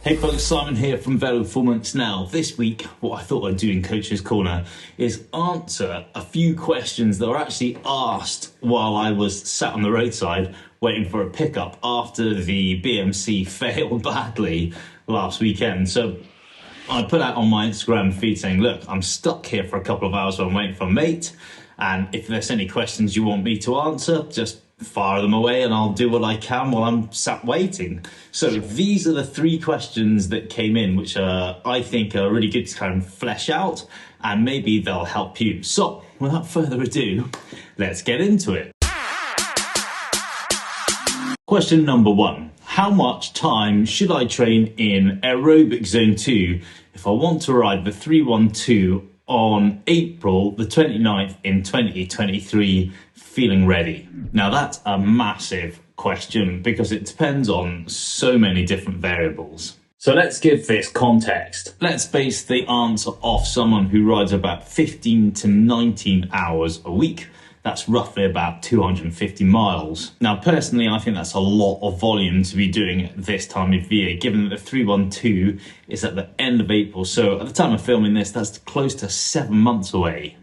Hey folks, Simon here from Velo Performance. Now, this week, what I thought I'd do in Coach's Corner is answer a few questions that were actually asked while I was sat on the roadside waiting for a pickup after the BMC failed badly last weekend. So I put out on my Instagram feed saying, look, I'm stuck here for a couple of hours while I'm waiting for a mate. And if there's any questions you want me to answer, just fire them away and I'll do what I can while I'm sat waiting. So these are the three questions that came in, which I think are really good to kind of flesh out, and maybe they'll help you. So without further ado, let's get into it. Question number one. How much time should I train in aerobic zone 2 if I want to ride the 312 on April the 29th in 2023 feeling ready? Now that's a massive question because it depends on so many different variables. So let's give this context. Let's base the answer off someone who rides about 15 to 19 hours a week. That's roughly about 250 miles. Now, personally, I think that's a lot of volume to be doing at this time of year, given that the 312 is at the end of April. So at the time of filming this, that's close to 7 months away.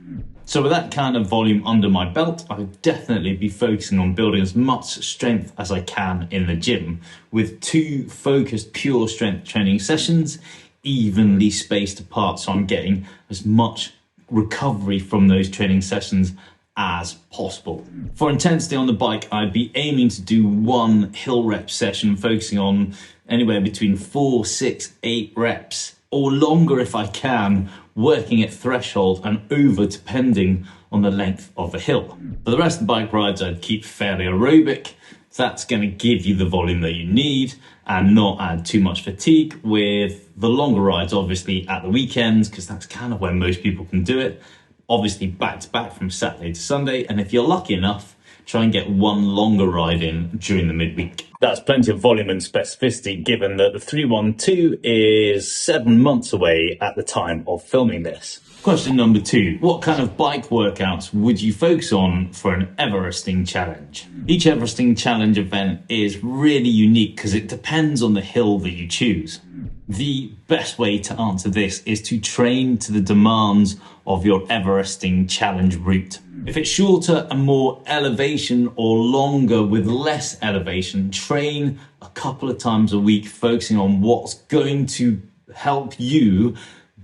So with that kind of volume under my belt, I would definitely be focusing on building as much strength as I can in the gym with 2 focused pure strength training sessions, evenly spaced apart. So I'm getting as much recovery from those training sessions as possible. For intensity on the bike, I'd be aiming to do 1 hill rep session, focusing on anywhere between 4, 6, 8 reps, or longer if I can, working at threshold and over depending on the length of the hill. For the rest of the bike rides, I'd keep fairly aerobic. That's going to give you the volume that you need and not add too much fatigue, with the longer rides obviously at the weekends, because that's kind of when most people can do it. Obviously back to back from Saturday to Sunday, and if you're lucky enough, try and get 1 longer ride in during the midweek. That's plenty of volume and specificity, given that the 312 is 7 months away at the time of filming this. Question number 2. What kind of bike workouts would you focus on for an Everesting challenge? Each Everesting challenge event is really unique because it depends on the hill that you choose. The best way to answer this is to train to the demands of your Everesting challenge route. If it's shorter and more elevation, or longer with less elevation, train a couple of times a week, focusing on what's going to help you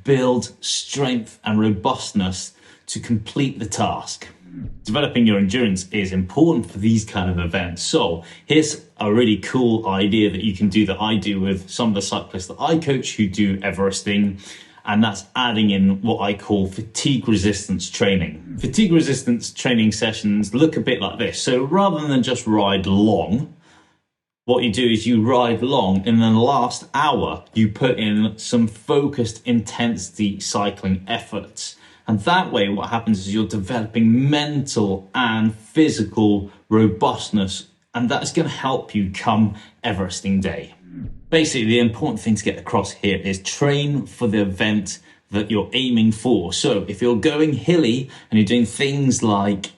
build strength and robustness to complete the task. Developing your endurance is important for these kind of events. So here's a really cool idea that you can do, that I do with some of the cyclists that I coach who do Everesting, and that's adding in what I call fatigue resistance training. Fatigue resistance training sessions look a bit like this. So rather than just ride long, what you do is you ride long, and in the last hour, you put in some focused intensity cycling efforts. And that way, what happens is you're developing mental and physical robustness, and that's going to help you come Everesting Day. Basically, the important thing to get across here is train for the event that you're aiming for. So if you're going hilly and you're doing things like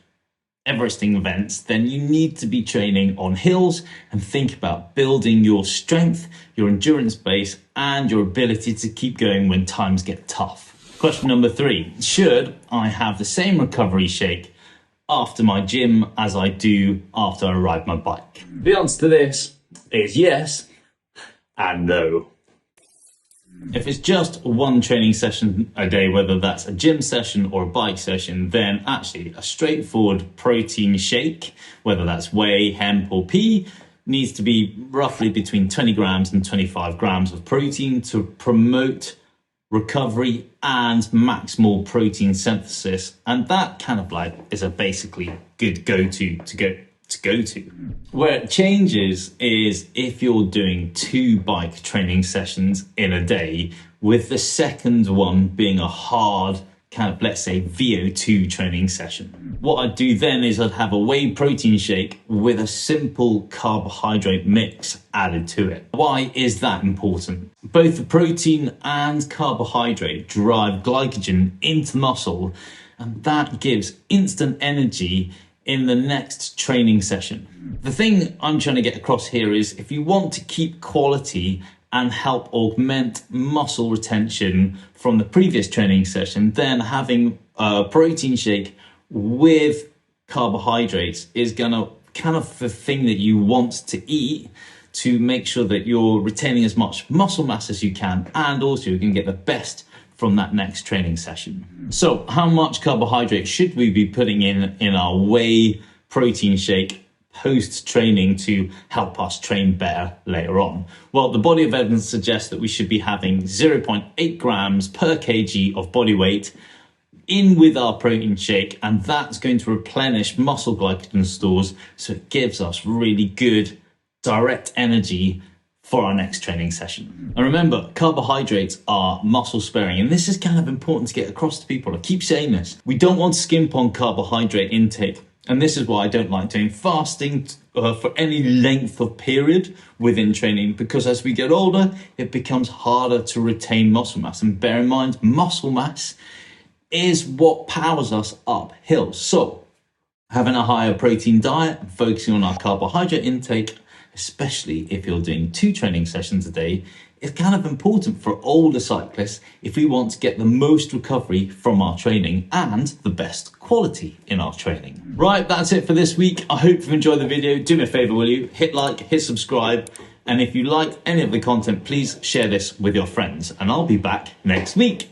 Everesting events, then you need to be training on hills and think about building your strength, your endurance base, and your ability to keep going when times get tough. Question number 3. Should I have the same recovery shake after my gym as I do after I ride my bike? The answer to this is yes and no. If it's just 1 training session a day, whether that's a gym session or a bike session, then actually a straightforward protein shake, whether that's whey, hemp or pea, needs to be roughly between 20 grams and 25 grams of protein to promote recovery and maximal protein synthesis. And that kind of like is a basically good go-to. Where it changes is if you're doing 2 bike training sessions in a day, with the second one being a hard kind of, let's say, VO2 training session. What I'd do then is I'd have a whey protein shake with a simple carbohydrate mix added to it. Why is that important? Both the protein and carbohydrate drive glycogen into muscle, and that gives instant energy in the next training session. The thing I'm trying to get across here is if you want to keep quality and help augment muscle retention from the previous training session, then having a protein shake with carbohydrates is gonna kind of the thing that you want to eat to make sure that you're retaining as much muscle mass as you can, and also you can get the best from that next training session. So how much carbohydrate should we be putting in our whey protein shake post-training to help us train better later on? Well, the body of evidence suggests that we should be having 0.8 grams per kg of body weight in with our protein shake, and that's going to replenish muscle glycogen stores, so it gives us really good direct energy for our next training session. And remember, carbohydrates are muscle sparing, and this is kind of important to get across to people. I keep saying this. We don't want to skimp on carbohydrate intake. And this is why I don't like doing fasting for any length of period within training, because as we get older, it becomes harder to retain muscle mass. And bear in mind, muscle mass is what powers us uphill. So having a higher protein diet, focusing on our carbohydrate intake, especially if you're doing 2 training sessions a day, is kind of important for older cyclists if we want to get the most recovery from our training and the best quality in our training. Right, that's it for this week. I hope you've enjoyed the video. Do me a favor, will you? Hit like, hit subscribe. And if you like any of the content, please share this with your friends. And I'll be back next week.